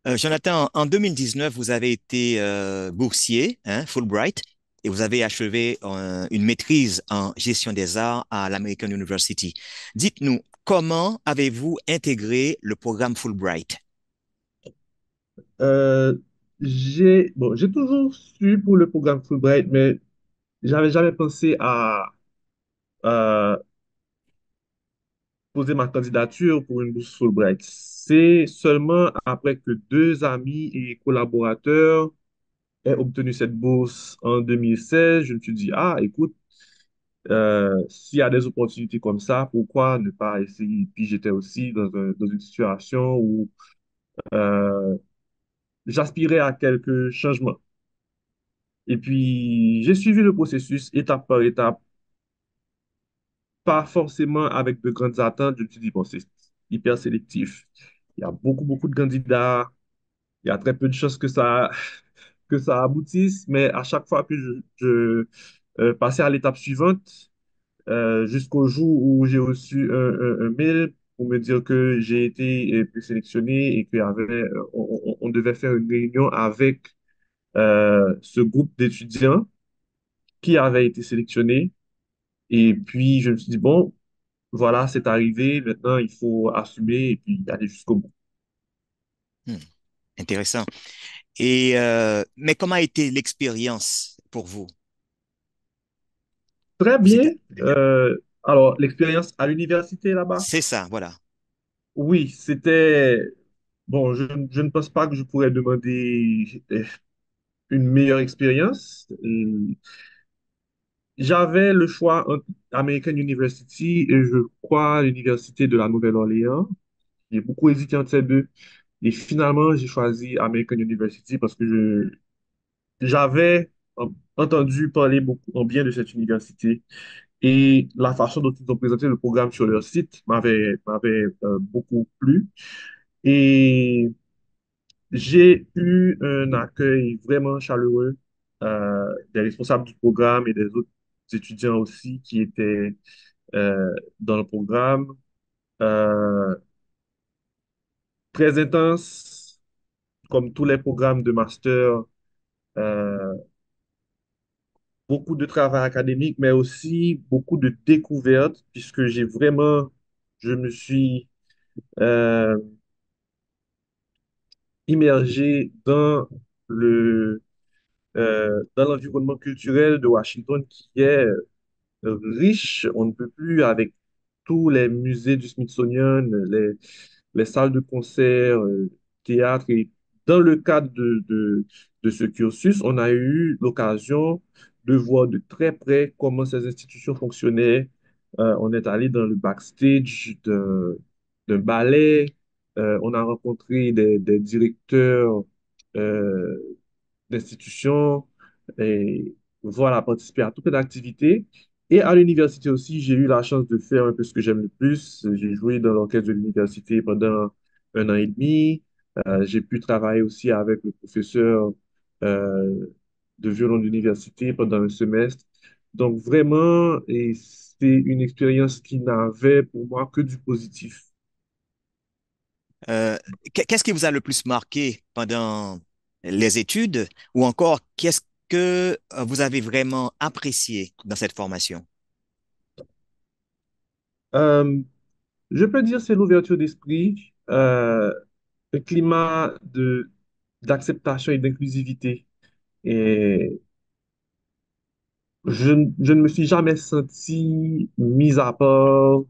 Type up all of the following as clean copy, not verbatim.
Jonathan, en 2019, vous avez été boursier, hein, Fulbright, et vous avez achevé une maîtrise en gestion des arts à l'American University. Dites-nous, comment avez-vous intégré le programme Fulbright? Euh, j'ai toujours su pour le programme Fulbright, mais j'avais jamais pensé à poser ma candidature pour une bourse Fulbright. C'est seulement après que deux amis et collaborateurs aient obtenu cette bourse en 2016, je me suis dit, ah, écoute, s'il y a des opportunités comme ça, pourquoi ne pas essayer? Puis j'étais aussi dans une situation où euh, j'aspirais à quelques changements. Et puis, j'ai suivi le processus étape par étape, pas forcément avec de grandes attentes. Je me suis dit, bon, c'est hyper sélectif. Il y a beaucoup de candidats. Il y a très peu de chances que ça aboutisse. Mais à chaque fois que je passais à l'étape suivante, jusqu'au jour où j'ai reçu un mail pour me dire que j'ai été présélectionné et on devait faire une réunion avec ce groupe d'étudiants qui avait été sélectionné. Et puis, je me suis dit, bon, voilà, c'est arrivé, maintenant, il faut assumer et puis aller jusqu'au bout. Hmm, intéressant. Mais comment a été l'expérience pour vous? Très Vous bien. êtes... Alors, l'expérience à l'université là-bas, C'est ça, voilà. oui, c'était... Bon, je ne pense pas que je pourrais demander une meilleure expérience. J'avais le choix entre American University et je crois l'Université de la Nouvelle-Orléans. J'ai beaucoup hésité entre ces deux. Et finalement, j'ai choisi American University parce que j'avais entendu parler beaucoup en bien de cette université et la façon dont ils ont présenté le programme sur leur site m'avait beaucoup plu. Et j'ai eu un accueil vraiment chaleureux des responsables du programme et des autres étudiants aussi qui étaient dans le programme. Euh, Très intense, comme tous les programmes de master. euh, Beaucoup de travail académique, mais aussi beaucoup de découvertes, puisque je me suis euh, immergé dans l'environnement culturel de Washington qui est riche, on ne peut plus, avec tous les musées du Smithsonian, les salles de concert, théâtre. Et dans le cadre de ce cursus, on a eu l'occasion de voir de très près comment ces institutions fonctionnaient. On est allé dans le backstage d'un ballet. On a rencontré des directeurs euh, d'institutions et voilà, participer à toutes les activités. Et à l'université aussi, j'ai eu la chance de faire un peu ce que j'aime le plus. J'ai joué dans l'orchestre de l'université pendant un an et demi. J'ai pu travailler aussi avec le professeur euh, de violon de l'université pendant un semestre. Donc vraiment, et c'est une expérience qui n'avait pour moi que du positif. Euh, qu'est-ce qui vous a le plus marqué pendant les études ou encore qu'est-ce que vous avez vraiment apprécié dans cette formation? Euh, je peux dire c'est l'ouverture d'esprit, un climat d'acceptation et d'inclusivité. Et je ne me suis jamais senti mis à part,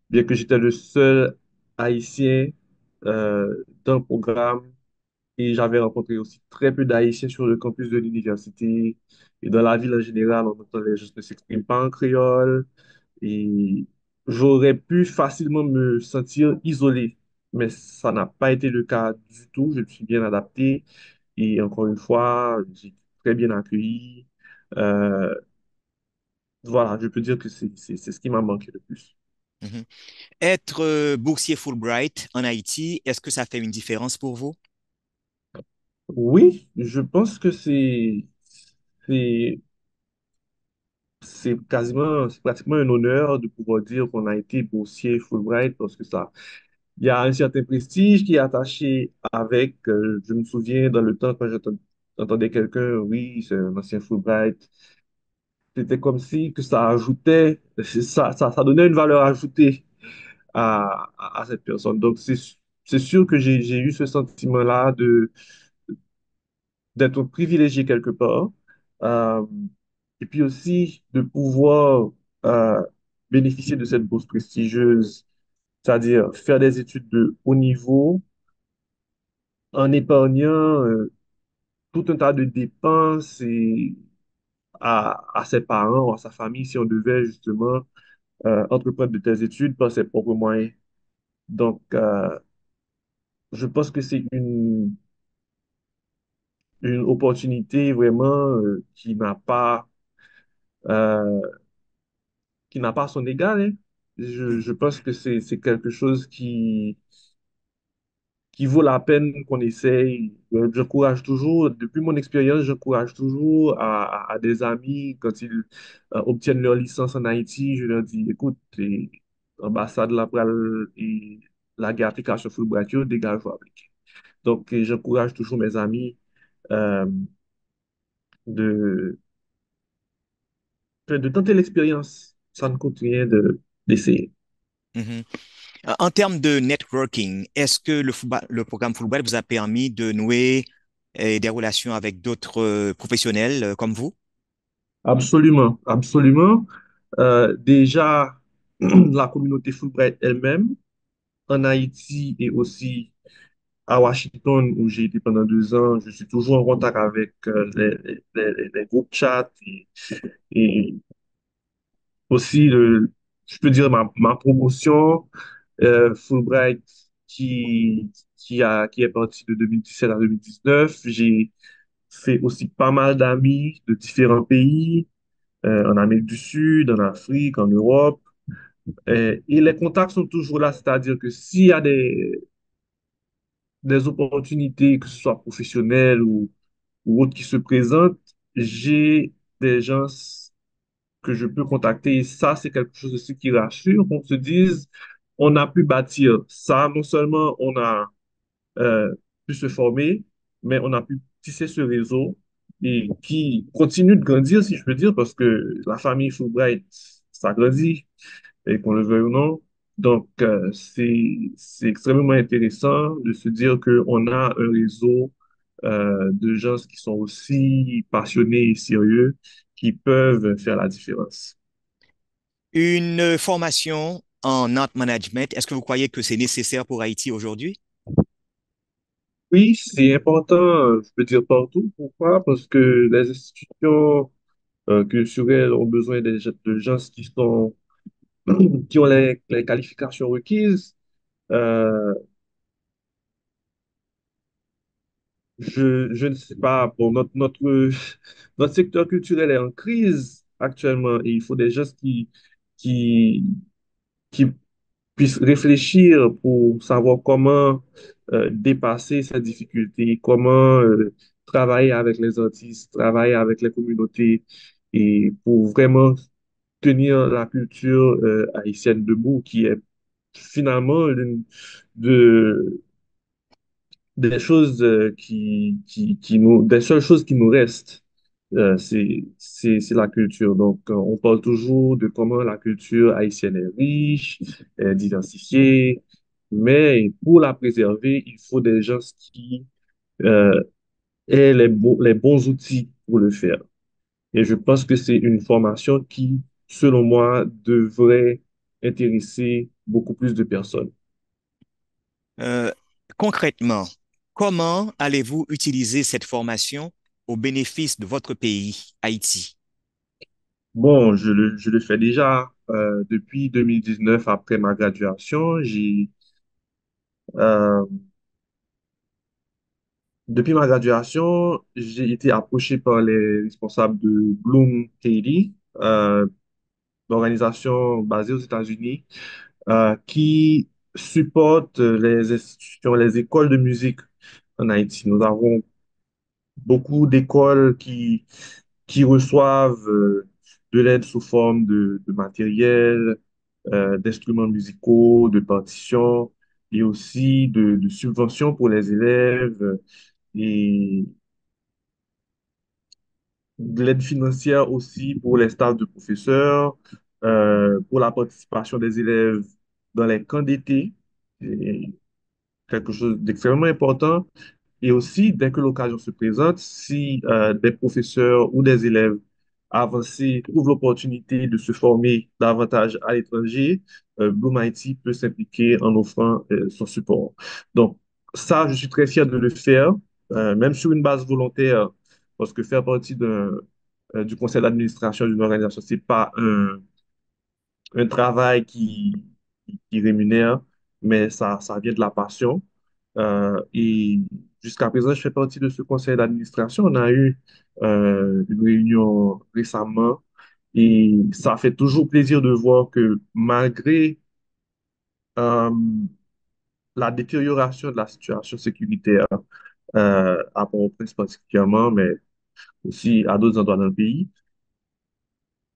bien que j'étais le seul Haïtien dans le programme. Et j'avais rencontré aussi très peu d'Haïtiens sur le campus de l'université. Et dans la ville en général, on entend les gens ne s'expriment pas en créole. Et j'aurais pu facilement me sentir isolé, mais ça n'a pas été le cas du tout. Je me suis bien adapté et encore une fois, j'ai été très bien accueilli. Euh, voilà, je peux dire que c'est ce qui m'a manqué le plus. Mhm. Être boursier Fulbright en Haïti, est-ce que ça fait une différence pour vous? Oui, je pense que c'est, c'est pratiquement un honneur de pouvoir dire qu'on a été boursier Fulbright parce que ça il y a un certain prestige qui est attaché avec, je me souviens dans le temps quand j'entendais quelqu'un, oui, c'est un ancien Fulbright, c'était comme si que ça ajoutait, ça donnait une valeur ajoutée à cette personne. Donc, c'est sûr que j'ai eu ce sentiment-là d'être privilégié quelque part. Euh, et puis aussi de pouvoir euh, bénéficier de cette bourse prestigieuse, c'est-à-dire faire des études de haut niveau en épargnant tout un tas de dépenses à ses parents ou à sa famille si on devait justement entreprendre de telles études par ses propres moyens. Donc, je pense que c'est une opportunité vraiment euh, qui n'a pas son égal, hein. Je pense que c'est quelque chose qui vaut la peine qu'on essaye. J'encourage toujours, depuis mon expérience, j'encourage toujours à des amis, quand ils obtiennent leur licence en Haïti, je leur dis, écoute, l'ambassade là, et la guerre application Fulbright, yo, dégage appliquer. Donc, j'encourage toujours mes amis euh, de, de tenter l'expérience. Ça ne coûte rien d'essayer. Mhm. En termes de networking, est-ce que le programme Fulbright vous a permis de nouer des relations avec d'autres professionnels comme vous? Absolument, absolument. Déjà, la communauté Fulbright elle-même, en Haïti et aussi à Washington, où j'ai été pendant 2 ans, je suis toujours en contact avec les groupes chat et aussi, je peux dire, ma promotion, Fulbright, qui est partie de 2017 à 2019. J'ai fait aussi pas mal d'amis de différents pays, en Amérique du Sud, en Afrique, en Europe. Et les contacts sont toujours là, c'est-à-dire que s'il y a des opportunités, que ce soit professionnelles ou autres qui se présentent, j'ai des gens que je peux contacter. Et ça, c'est quelque chose aussi qui rassure, qu'on se dise, on a pu bâtir ça. Non seulement on a pu se former, mais on a pu tisser ce réseau et qui continue de grandir, si je peux dire, parce que la famille Fulbright, ça grandit et qu'on le veuille ou non. Donc, c'est extrêmement intéressant de se dire qu'on a un réseau de gens qui sont aussi passionnés et sérieux qui peuvent faire la différence. Une formation en art management, est-ce que vous croyez que c'est nécessaire pour Haïti aujourd'hui? Oui, c'est important, je peux dire partout. Pourquoi? Parce que les institutions culturelles ont besoin de gens qui ont les qualifications requises. Euh, je ne sais pas, bon, notre secteur culturel est en crise actuellement et il faut des gens qui, qui puissent réfléchir pour savoir comment dépasser ces difficultés, comment travailler avec les artistes, travailler avec les communautés et pour vraiment tenir la culture haïtienne debout, qui est finalement l'une de des choses des seules choses qui nous restent, c'est la culture. Donc, on parle toujours de comment la culture haïtienne est riche, est diversifiée, mais pour la préserver, il faut des gens qui euh, aient les bons outils pour le faire. Et je pense que c'est une formation qui, selon moi, devrait intéresser beaucoup plus de personnes. Euh, Concrètement, comment allez-vous utiliser cette formation au bénéfice de votre pays, Haïti? Bon, je le fais déjà depuis 2019 après ma graduation. Euh, Depuis ma graduation, j'ai été approché par les responsables de Bloom Haiti, l'organisation basée aux États-Unis, qui supporte les institutions, les écoles de musique en Haïti. Nous avons beaucoup d'écoles qui reçoivent de l'aide sous forme de matériel, d'instruments musicaux, de partitions. et aussi de subventions pour les élèves et de l'aide financière aussi pour les staffs de professeurs, pour la participation des élèves dans les camps d'été, c'est quelque chose d'extrêmement important. Et aussi, dès que l'occasion se présente, si des professeurs ou des élèves avancés trouvent l'opportunité de se former davantage à l'étranger, Bloom Haiti peut s'impliquer en offrant son support. Donc, ça, je suis très fier de le faire, même sur une base volontaire, parce que faire partie du conseil d'administration d'une organisation, c'est pas un travail qui rémunère, mais ça vient de la passion. Et jusqu'à présent, je fais partie de ce conseil d'administration. On a eu une réunion récemment et ça fait toujours plaisir de voir que malgré euh, la détérioration de la situation sécuritaire à Port-au-Prince particulièrement, mais aussi à d'autres endroits dans le pays,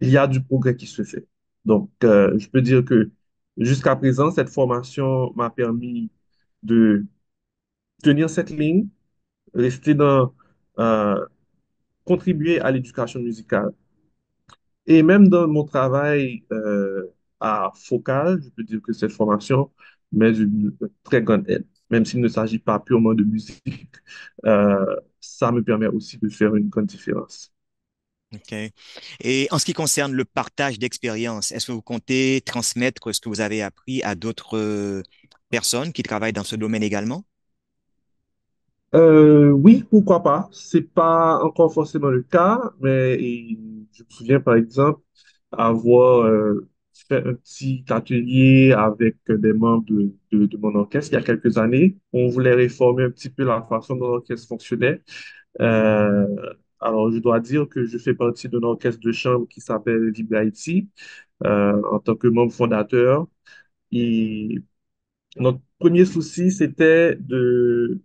il y a du progrès qui se fait. Donc, je peux dire que jusqu'à présent, cette formation m'a permis de tenir cette ligne, rester euh, contribuer à l'éducation musicale. Et même dans mon travail à Focal, je peux dire que cette formation m'est une très grande aide. Même s'il ne s'agit pas purement de musique, ça me permet aussi de faire une grande différence. OK. Et en ce qui concerne le partage d'expérience, est-ce que vous comptez transmettre ce que vous avez appris à d'autres personnes qui travaillent dans ce domaine également? Oui, pourquoi pas. C'est pas encore forcément le cas, mais je me souviens par exemple avoir fait un petit atelier avec des membres de mon orchestre il y a quelques années. On voulait réformer un petit peu la façon dont l'orchestre fonctionnait. Euh, alors, je dois dire que je fais partie d'un orchestre de chambre qui s'appelle Vibre Haïti en tant que membre fondateur. Et notre premier souci, c'était de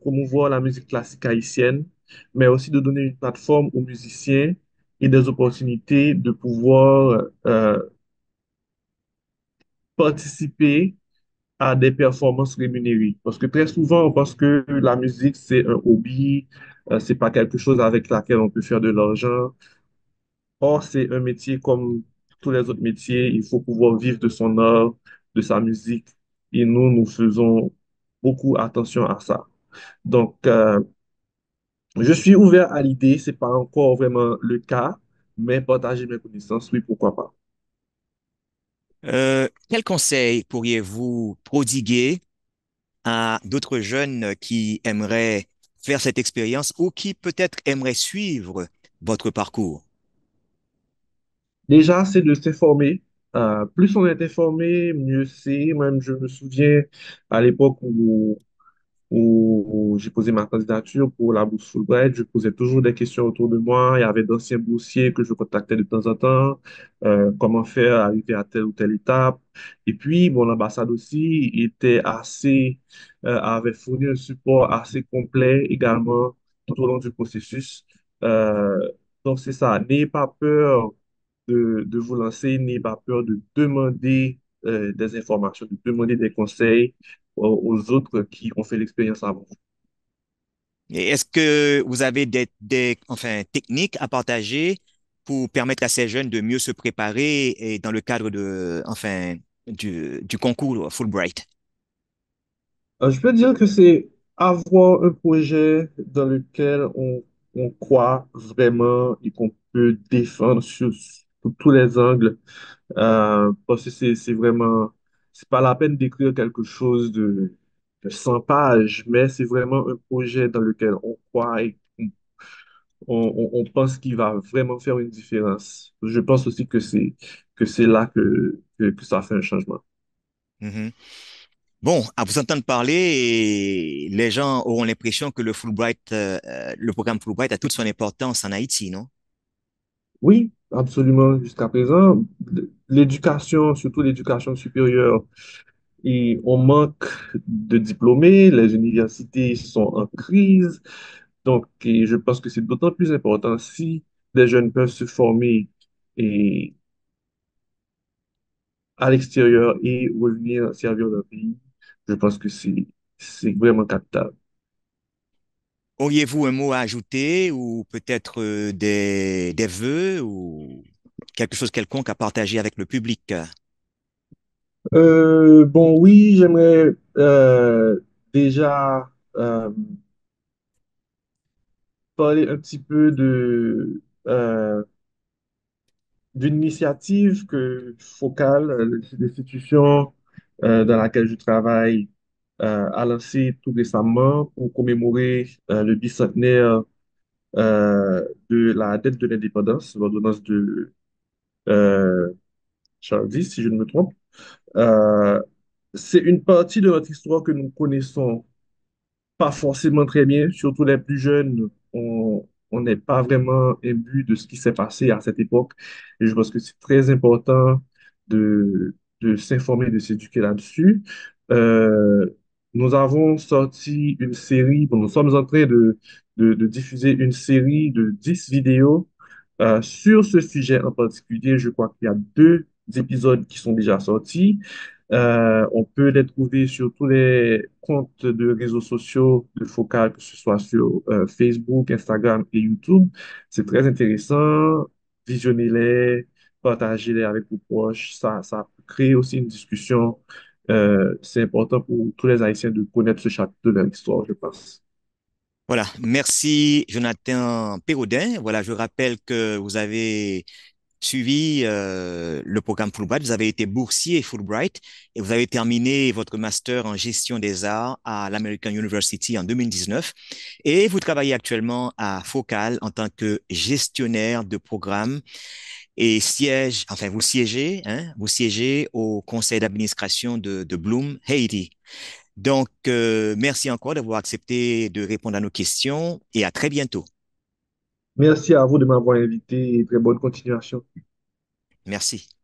promouvoir la musique classique haïtienne, mais aussi de donner une plateforme aux musiciens et des opportunités de pouvoir participer à des performances rémunérées. Parce que très souvent, on pense que la musique, c'est un hobby, c'est pas quelque chose avec laquelle on peut faire de l'argent. Or, c'est un métier comme tous les autres métiers. Il faut pouvoir vivre de son art, de sa musique. Et nous faisons beaucoup attention à ça. Donc, je suis ouvert à l'idée, c'est pas encore vraiment le cas, mais partager mes connaissances, oui, pourquoi pas. Quel conseil pourriez-vous prodiguer à d'autres jeunes qui aimeraient faire cette expérience ou qui peut-être aimeraient suivre votre parcours? Déjà, c'est de s'informer. Plus on est informé, mieux c'est. Même, je me souviens à l'époque où j'ai posé ma candidature pour la bourse Fulbright. Je posais toujours des questions autour de moi. Il y avait d'anciens boursiers que je contactais de temps en temps. Comment faire arriver à telle ou telle étape. Et puis, bon, l'ambassade aussi avait fourni un support assez complet également tout au long du processus. Euh, donc, c'est ça. N'ayez pas peur de vous lancer, n'ayez pas peur de demander des informations, de demander des conseils aux autres qui ont fait l'expérience avant vous. Et est-ce que vous avez enfin, techniques à partager pour permettre à ces jeunes de mieux se préparer et dans le cadre enfin, du concours Fulbright? Je peux dire que c'est avoir un projet dans lequel on croit vraiment et qu'on peut défendre sur tous les angles. Parce que c'est vraiment, c'est pas la peine d'écrire quelque chose de 100 pages, mais c'est vraiment un projet dans lequel on croit et on pense qu'il va vraiment faire une différence. Je pense aussi que c'est là que ça fait un changement. Mhm. Bon, à vous entendre parler, les gens auront l'impression que le programme Fulbright a toute son importance en Haïti, non? Oui, absolument. Jusqu'à présent, l'éducation, surtout l'éducation supérieure, et on manque de diplômés, les universités sont en crise. Donc, et je pense que c'est d'autant plus important si des jeunes peuvent se former et à l'extérieur et revenir servir leur pays. Je pense que c'est vraiment capital. Auriez-vous un mot à ajouter ou peut-être des vœux ou quelque chose quelconque à partager avec le public? Bon, oui, j'aimerais déjà parler un petit peu d'une initiative que Focal, l'institution dans laquelle je travaille, a lancée tout récemment pour commémorer le bicentenaire de la dette de l'indépendance, l'ordonnance de euh, Charles X, si je ne me trompe. Euh, c'est une partie de notre histoire que nous connaissons pas forcément très bien, surtout les plus jeunes, on n'est pas vraiment imbu de ce qui s'est passé à cette époque. Et je pense que c'est très important de s'informer, de s'éduquer là-dessus. Euh, nous avons sorti une série, bon, nous sommes en train de diffuser une série de 10 vidéos sur ce sujet en particulier. Je crois qu'il y a deux épisodes qui sont déjà sortis. On peut les trouver sur tous les comptes de réseaux sociaux de Focal, que ce soit sur Facebook, Instagram et YouTube. C'est très intéressant. Visionnez-les, partagez-les avec vos proches. Ça crée aussi une discussion. C'est important pour tous les Haïtiens de connaître ce chapitre de leur histoire, je pense. Voilà, merci Jonathan Pérodin. Voilà, je rappelle que vous avez suivi le programme Fulbright, vous avez été boursier Fulbright et vous avez terminé votre master en gestion des arts à l'American University en 2019 et vous travaillez actuellement à Focal en tant que gestionnaire de programme et vous siégez au conseil d'administration de Bloom Haiti. Donc, merci encore d'avoir accepté de répondre à nos questions et à très bientôt. Merci à vous de m'avoir invité et très bonne continuation. Merci.